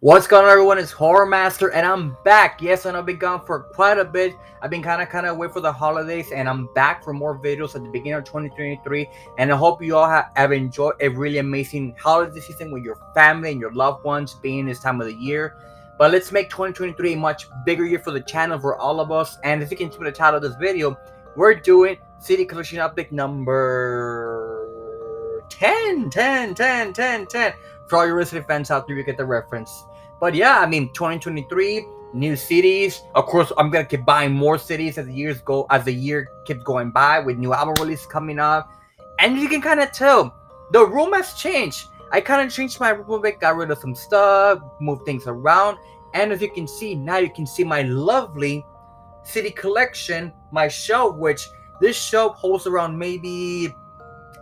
What's going on, everyone? It's Horror Master, and I'm back. Yes, I know I've been gone for quite a bit. I've been kind of away for the holidays, and I'm back for more videos at the beginning of 2023. And I hope you all have enjoyed a really amazing holiday season with your family and your loved ones, being this time of the year. But let's make 2023 a much bigger year for the channel for all of us. And as you can see by the title of this video, we're doing City Collection Update number 10, 10, 10, 10, 10. For all your Resident fans out there, you get the reference. But yeah, I mean, 2023, new cities. Of course, I'm gonna keep buying more cities as the year keeps going by with new album releases coming up. And you can kind of tell the room has changed. I kind of changed my room a bit, got rid of some stuff, moved things around, and as you can see now, you can see my lovely city collection, my shelf, which this shelf holds around maybe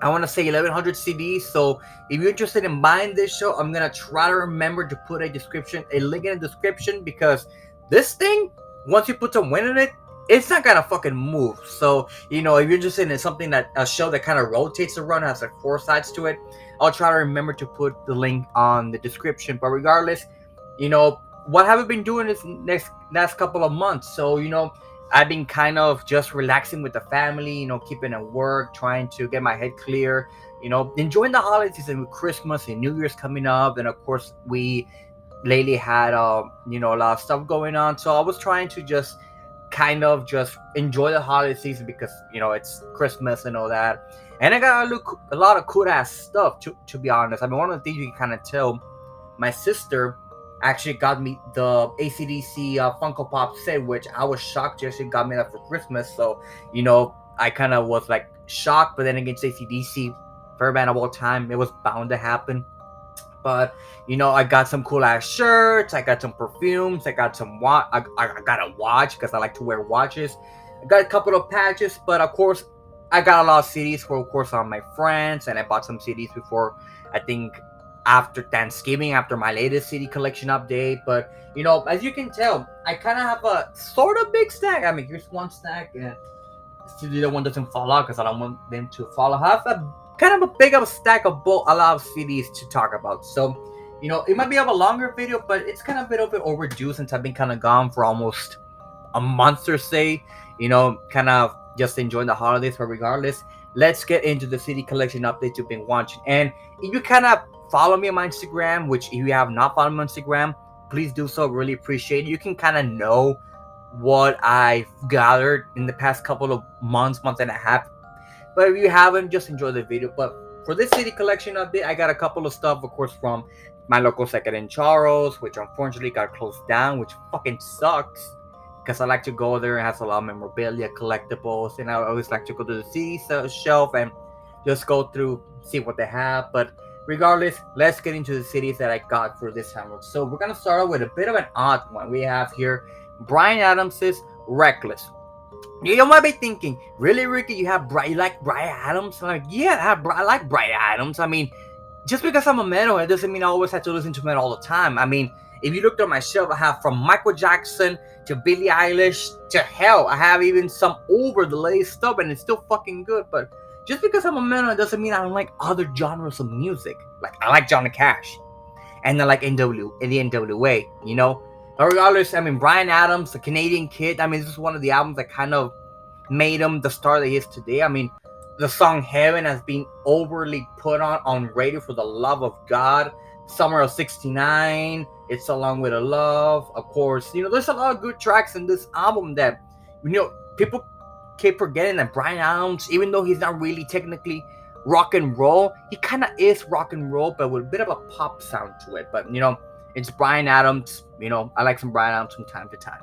I want to say 1100 CDs. So if you're interested in buying this show, I'm gonna try to remember to put a link in the description, because this thing, once you put some wind in it, it's not gonna fucking move. So if you're interested in something that a show that kind of rotates around, has like four sides to it, I'll try to remember to put the link on the description. But regardless, what have I been doing this last couple of months? So I've been kind of just relaxing with the family, keeping at work, trying to get my head clear, enjoying the holiday season with Christmas and New Year's coming up. And of course, we lately had, a lot of stuff going on. So I was trying to just kind of just enjoy the holiday season because, it's Christmas and all that. And I got a lot of cool ass stuff, to be honest. I mean, one of the things you can kind of tell, my sister actually got me the ACDC Funko Pop set, which I was shocked she actually got me that for Christmas. So, I kind of was like shocked, but then against ACDC, favorite band of all time, it was bound to happen. But I got some cool ass shirts, I got some perfumes, I got some I got a watch because I like to wear watches. I got a couple of patches, but of course, I got a lot of CDs for, of course, on my friends, and I bought some CDs before, I think, after Thanksgiving, after my latest CD collection update. But as you can tell, I kind of have a sort of big stack. I mean, here's one stack, and the other one doesn't fall out because I don't want them to fall out. I have a kind of a big of a stack of a lot of CDs to talk about. So it might be of a longer video, but it's kind of a bit overdue since I've been kind of gone for almost a month or say. Kind of just enjoying the holidays. But regardless, let's get into the CD collection updates you've been watching. And if you kind of follow me on my Instagram, which if you have not followed me on Instagram, please do so. Really appreciate it. You can kind of know what I've gathered in the past couple of month and a half. But if you haven't, just enjoy the video. But for this city collection update, I got a couple of stuff, of course, from my local second in Charles, which unfortunately got closed down, which fucking sucks. Because I like to go there, it has a lot of memorabilia, collectibles, and I always like to go to the CD shelf and just go through, see what they have. But regardless, let's get into the cities that I got for this time. So we're gonna start out with a bit of an odd one. We have here Bryan Adams's Reckless. You might be thinking, really, Ricky? You like Bryan Adams? I'm like, yeah, I like Bryan Adams. I mean, just because I'm a metalhead doesn't mean I always have to listen to metal all the time. I mean, if you looked at my shelf, I have from Michael Jackson to Billie Eilish to hell, I have even some over the latest stuff, and it's still fucking good. But just because I'm a metalhead doesn't mean I don't like other genres of music. Like, I like Johnny Cash, and I like the NWA. But regardless, I mean, Bryan Adams, the Canadian kid. I mean, this is one of the albums that kind of made him the star that he is today. I mean, the song Heaven has been overly put on radio for the love of God. Summer of 69, It's Along with a Love. Of course, there's a lot of good tracks in this album that, people keep forgetting that Bryan Adams, even though he's not really technically rock and roll, he kind of is rock and roll, but with a bit of a pop sound to it. But, it's Bryan Adams. I like some Bryan Adams from time to time.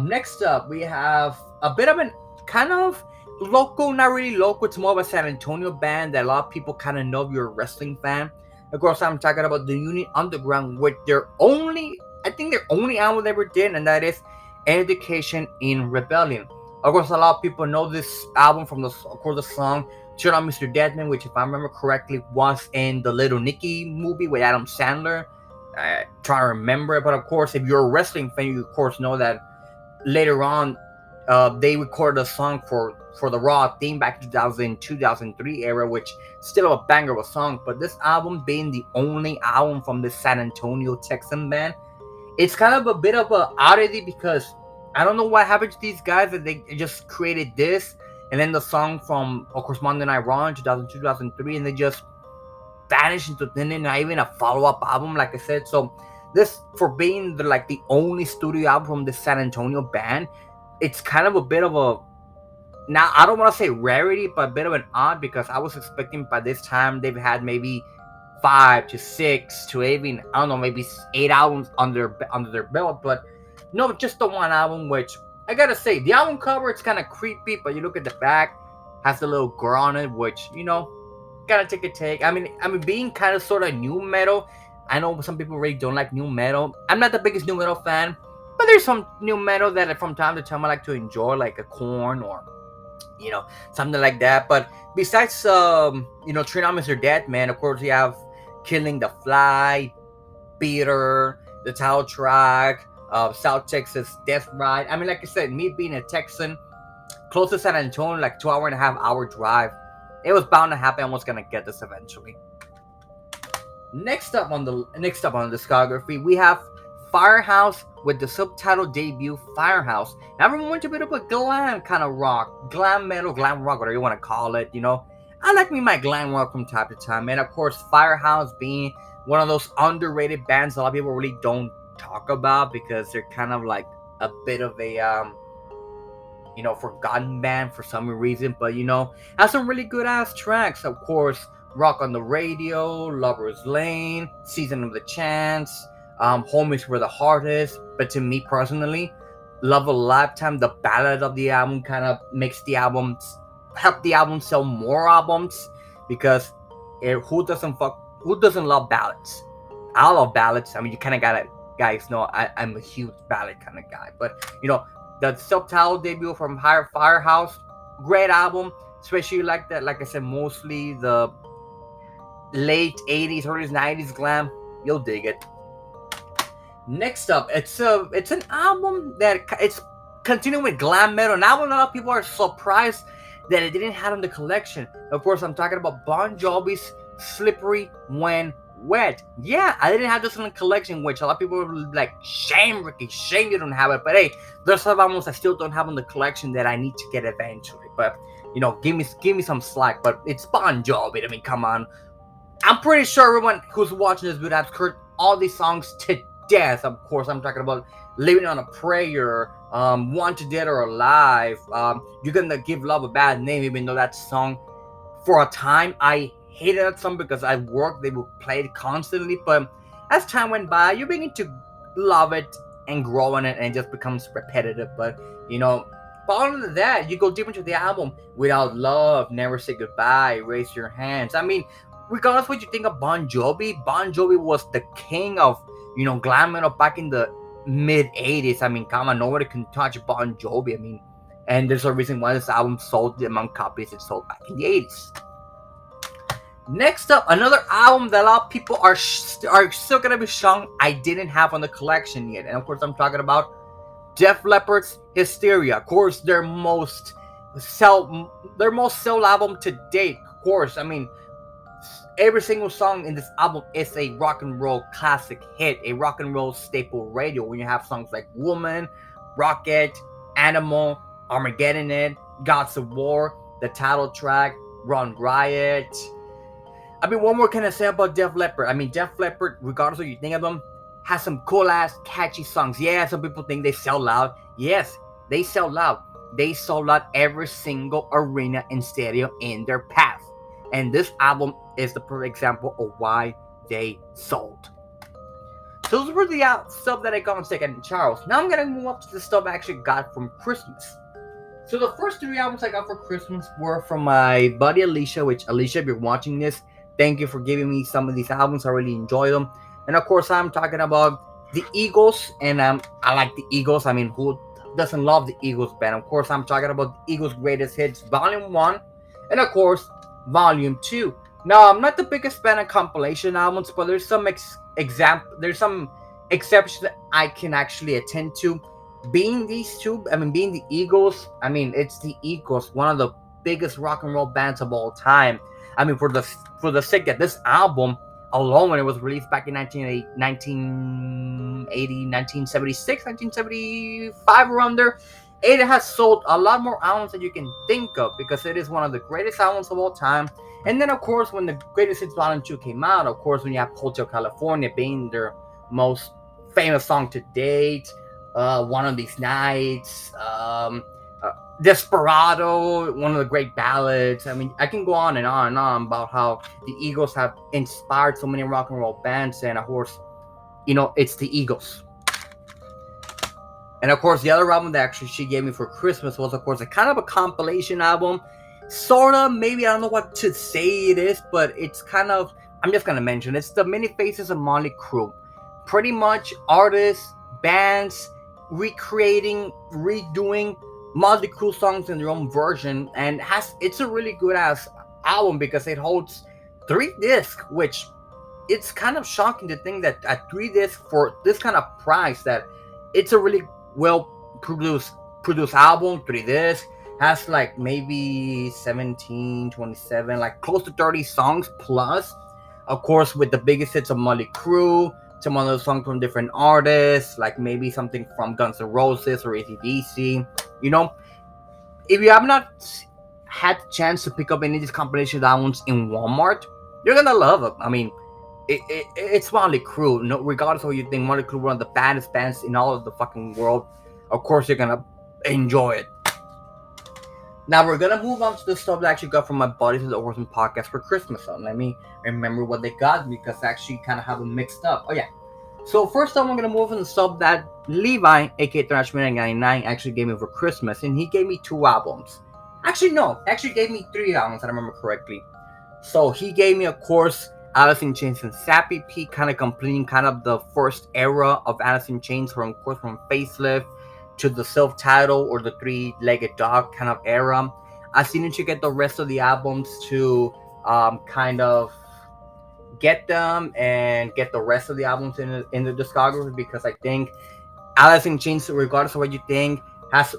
Next up, we have a bit of an kind of local, not really local, it's more of a San Antonio band that a lot of people kind of know if you're a wrestling fan. Of course, I'm talking about the Union Underground with I think their only album they ever did, and that is Education in Rebellion. Of course, a lot of people know this album from the song Shut On Mr. Deadman, which, if I remember correctly, was in the Little Nicky movie with Adam Sandler. I try to remember it, but of course, if you're a wrestling fan, you of course know that later on, They recorded a song for the Raw theme back in 2003 era, which still a banger of a song. But this album being the only album from the San Antonio Texan band, it's kind of a bit of a oddity because I don't know what happened to these guys that they just created this and then the song from, of course, Monday Night Raw in 2002, 2003, and they just vanished into thin air, not even a follow-up album, like I said. So this, for being the only studio album from the San Antonio band, it's kind of a bit of a, now I don't want to say rarity, but a bit of an odd, because I was expecting by this time they've had maybe 5 to 6 to even, I don't know, maybe 8 albums under their belt. But no, just the one album, which I gotta say, the album cover, it's kind of creepy, but you look at the back, has the little girl on it, which, gotta take a take. I mean, being kind of sort of new metal, I know some people really don't like new metal. I'm not the biggest new metal fan, but there's some new metal that from time to time I like to enjoy, like a Korn or something like that. But besides Trinomics Dead, man, of course you have Killing the Fly, Beater, the title track, South Texas Death Ride. I mean, like I said, me being a Texan, close to San Antonio, like 2.5 hour drive, it was bound to happen. I was gonna get this eventually. Next up on the discography, we have Firehouse with the subtitle debut Firehouse. Now, everyone went to a bit of a glam kind of rock, glam metal, glam rock, whatever you want to call it. I like me my glam rock from time to time, and of course, Firehouse being one of those underrated bands a lot of people really don't talk about because they're kind of like a bit of a forgotten band for some reason, but has some really good ass tracks. Of course, Rock on the Radio, Lover's Lane, Season of the Chance, Home is Where the Heart Is. But to me personally, Love of a Lifetime, the ballad of the album, kind of makes the album, help the album sell more albums, because who doesn't love ballads? I love ballads. I mean, you kind of gotta, guys know I'm a huge ballad kind of guy. But the subtitle debut from Firehouse, great album, especially like that. Like I said, mostly the late 80s, early 90s glam. You'll dig it. Next up, it's an album that it's continuing with glam metal. Now a lot of people are surprised that it didn't have in the collection. Of course, I'm talking about Bon Jovi's Slippery When Wet. Yeah, I didn't have this in the collection, which a lot of people were like, shame, Ricky, shame you don't have it. But hey, there's some albums I still don't have in the collection that I need to get eventually. But give me some slack. But it's Bon Jovi. I mean, come on. I'm pretty sure everyone who's watching this would have heard all these songs to death. Of course, I'm talking about Living on a Prayer, Wanted Dead or Alive, You're Gonna Give Love a Bad Name, even though that song, for a time, I hated that song because at work they would play it constantly. But as time went by, you begin to love it and grow in it, and it just becomes repetitive. But following that, you go deep into the album. Without Love, Never Say Goodbye, Raise Your Hands. I mean, regardless what you think of Bon Jovi was the king of glam metal back in the mid 80s. I mean, come on, nobody can touch Bon Jovi. I mean, and there's a reason why this album sold the amount of copies it sold back in the 80s. Next up, another album that a lot of people are still gonna be shocked I didn't have on the collection yet, and of course I'm talking about Def Leppard's Hysteria. Of course, their most sold album to date. Of course, I mean, every single song in this album is a rock and roll classic hit, a rock and roll staple radio. When you have songs like Woman, Rocket, Animal, Armageddon It, Gods of War, the title track, Run Riot. I mean, what more can I say about Def Leppard? I mean, Def Leppard, regardless of what you think of them, has some cool ass catchy songs. Yeah, some people think they sell loud. Yes, they sell loud. They sold out every single arena and stadium in their path. And this album is the perfect example of why they sold. So those were the stuff that I got on second Charles. Now I'm going to move up to the stuff I actually got from Christmas. So the first 3 albums I got for Christmas were from my buddy Alicia, which, Alicia, if you're watching this, thank you for giving me some of these albums. I really enjoy them. And of course, I'm talking about the Eagles, and I like the Eagles. I mean, who doesn't love the Eagles band? Of course, I'm talking about the Eagles' Greatest Hits, Volume 1, and of course, Volume 2. Now, I'm not the biggest fan of compilation albums, but there's some exceptions that I can actually attend to. Being these two, I mean, being the Eagles, I mean, it's the Eagles, one of the biggest rock and roll bands of all time. I mean, for the sake that this album alone, when it was released back in 1980, 1976, 1975, around there, it has sold a lot more albums than you can think of because it is one of the greatest albums of all time. And then, of course, when the Greatest Hits Volume 2 came out, of course, when you have Hotel California being their most famous song to date, One of These Nights, uh, Desperado, one of the great ballads. I mean, I can go on and on and on about how the Eagles have inspired so many rock and roll bands, and of course, it's the Eagles. And of course, the other album that actually she gave me for Christmas was, of course, a kind of a compilation album. Sort of, maybe, I don't know what to say it is, but it's kind of, I'm just going to mention, it's the Many Faces of Motley Crue. Pretty much artists, bands, recreating, redoing Motley Crue songs in their own version. And it's a really good ass album because it holds 3 discs, which it's kind of shocking to think that at 3 discs for this kind of price, that it's a really well produced album. 3 discs has like maybe 17, 27, like close to 30 songs plus, of course, with the biggest hits of Motley Crue, some other songs from different artists, like maybe something from Guns N' Roses or AC/DC. You know, if you have not had the chance to pick up any of these compilation albums in Walmart, you're gonna love them. I mean, it's Motley Crue. No, regardless of what you think, Motley Crue one of the baddest bands in all of the fucking world. Of course, you're gonna enjoy it. Now we're gonna move on to the stuff that I actually got from my buddies at the Orson Podcast for Christmas. So let me remember what they got me because I actually kind of have them mixed up. Oh yeah. So first up, I'm gonna move on the stuff that Levi, aka Thrash 99, actually gave me for Christmas, and he gave me 2 albums. Actually, no, actually gave me 3 albums, if I remember correctly. So he gave me, of course, Alice in Chains and Sappy Pete, kind of completing kind of the first era of Alice in Chains, from of course from Facelift to the self-titled or the Three-Legged Dog kind of era. I still need to get the rest of the albums to kind of get them and get the rest of the albums in the discography, because I think Alice in Chains, regardless of what you think, has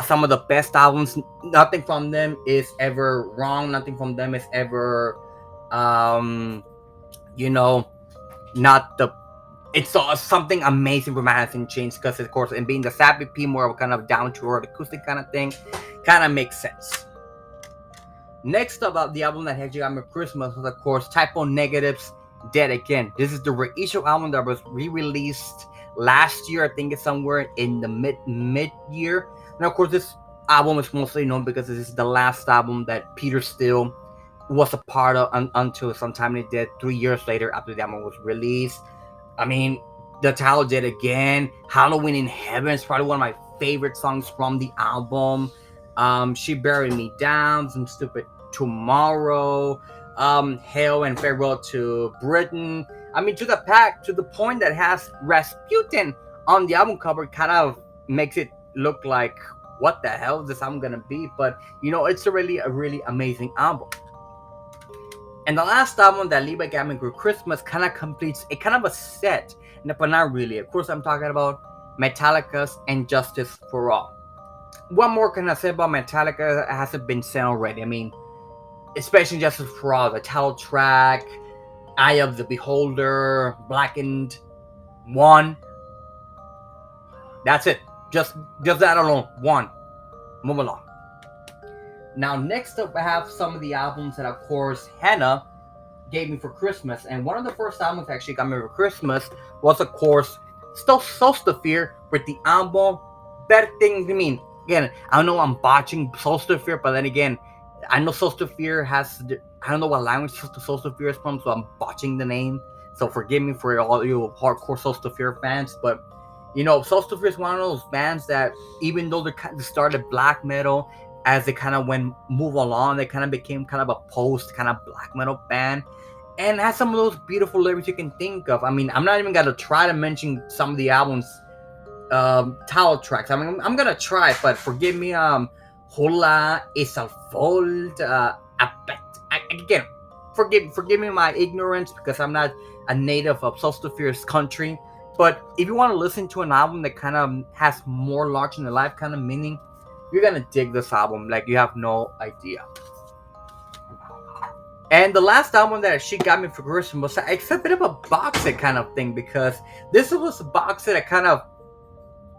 some of the best albums. Nothing from them is ever wrong. Nothing from them is ever, you know, not the. It's something amazing from Alice in Chains, because of course, and being the Sappy P, more of a kind of down to earth acoustic kind of thing, kind of makes sense. Next up, the album that actually got me for Christmas was, of course, Type O Negative's Dead Again. This is the reissue album that was re-released last year. I think it's somewhere in the mid-year. And of course, this album is mostly known because this is the last album that Peter Steele was a part of until sometime he did 3 years later after the album was released. I mean, the title Dead Again, Halloween in Heaven is probably one of my favorite songs from the album. She Buried Me Down, Some Stupid Tomorrow, Hail and Farewell to Britain. I mean, to the point that has Rasputin on the album cover, kind of makes it look like, what the hell is this album gonna be? But it's a really amazing album. And the last album that Levi got me for Christmas kind of completes a kind of a set, but not really. Of course, I'm talking about Metallica's And Justice for All. What more can I say about Metallica that hasn't been said already? I mean, especially Justice for All, the title track, Eye of the Beholder, Blackened, One. That's it. Just that alone. One. Move along. Now, next up, I have some of the albums that, of course, Hannah gave me for Christmas. And one of the first albums that actually got me for Christmas was, of course, still Solstafir with the album Better Things. I mean, again, I know I'm botching Solstafir, but then again, I know Solstafir has, I don't know what language Solstafir is from, so I'm botching the name. So forgive me for all you hardcore Solstafir fans, but Solstafir is one of those bands that, even though they started black metal, as they kind of move along, they kind of became kind of a post kind of black metal band, and has some of those beautiful lyrics you can think of. I mean, I'm not even gonna try to mention some of the album's title tracks. I mean, I'm gonna try, but forgive me. Hola es al fold. Again, forgive me my ignorance, because I'm not a native of Solstafir's country. But if you want to listen to an album that kind of has more large in the life kind of meaning, you're gonna dig this album like you have no idea. And the last album that she got me for Christmas, it's a bit of a box set kind of thing, because this was a box set that kind of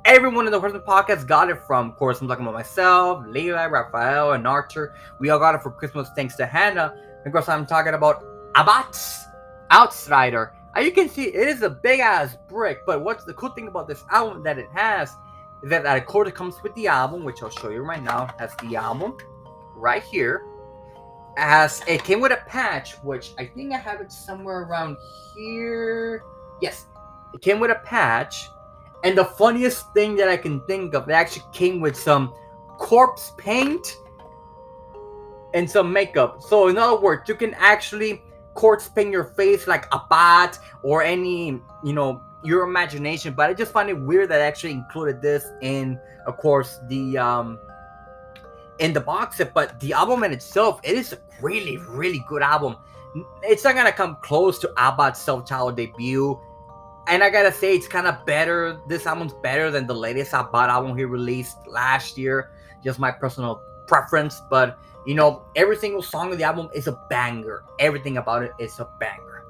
everyone in the Christmas podcast got it from. Of course, I'm talking about myself, Levi, Raphael, and Archer. We all got it for Christmas thanks to Hannah. And of course, I'm talking about Abbat's Outsider. As you can see, it is a big ass brick. But what's the cool thing about this album that it has is that of course it comes with the album, which I'll show you right now. It has the album right here. It came with a patch, which I think I have it somewhere around here. Yes, it came with a patch. And the funniest thing that I can think of, it actually came with some corpse paint and some makeup. So in other words, you can actually corpse paint your face like a bat or any, your imagination. But I just find it weird that I actually included this in, of course, the in the box set. But the album in itself, it is a really, really good album. It's not gonna come close to Abbat's self-titled debut. And I gotta say, it's kind of better. This album's better than the latest Abbat album he released last year. Just my personal preference. But, every single song of the album is a banger. Everything about it is a banger.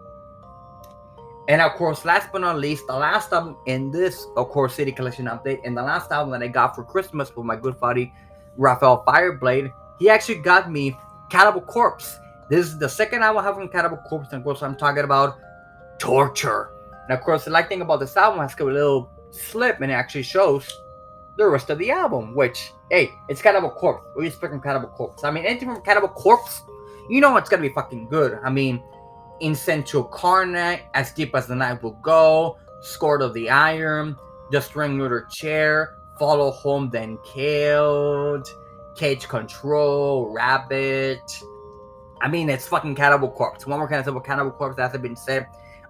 And of course, last but not least, the last album in this, of course, CD Collection update, and the last album that I got for Christmas with my good buddy, Raphael Fireblade, he actually got me Cannibal Corpse. This is the second album I have from Cannibal Corpse, and of course, I'm talking about Torture. And of course, the like thing about this album has got a little slip, and it actually shows the rest of the album. Which, hey, it's Cannibal Corpse. What do you expect from Cannibal Corpse? I mean, anything from Cannibal Corpse, it's gonna be fucking good. I mean, Incentral Carnage, As Deep as the Night Will Go, Scored of the Iron, The Strangler Chair, Follow Home Then Killed, Cage Control, Rabbit. I mean, it's fucking Cannibal Corpse. One more kind of simple Cannibal Corpse that has been said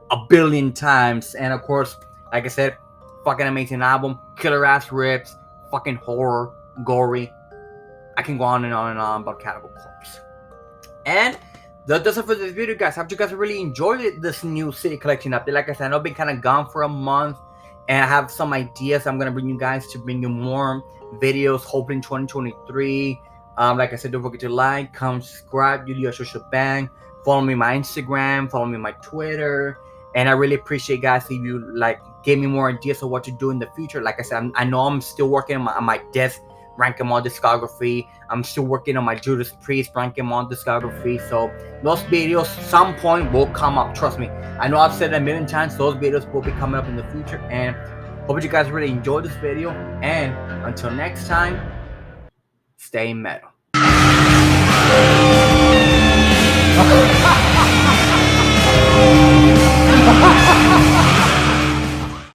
a billion times. And of course, like I said, fucking amazing album, killer ass rips, fucking horror, gory. I can go on and on and on about Cannibal Corpse. And that does it for this video, guys. I hope you guys really enjoyed this new CD Collection update. Like I said, I know I've been kind of gone for a month, and I have some ideas I'm gonna bring you guys to bring you more videos, hopefully in 2023. Like I said, don't forget to like, comment, subscribe, do the social bang. Follow me on my Instagram, follow me on my Twitter. And I really appreciate, guys, if you give me more ideas of what to do in the future. Like I said, I know I'm still working on my Death Rank 'Em All discography. I'm still working on my Judas Priest Rank 'Em All discography. So those videos, some point, will come up. Trust me. I know I've said it a million times. Those videos will be coming up in the future. And hope you guys really enjoyed this video. And until next time, stay metal.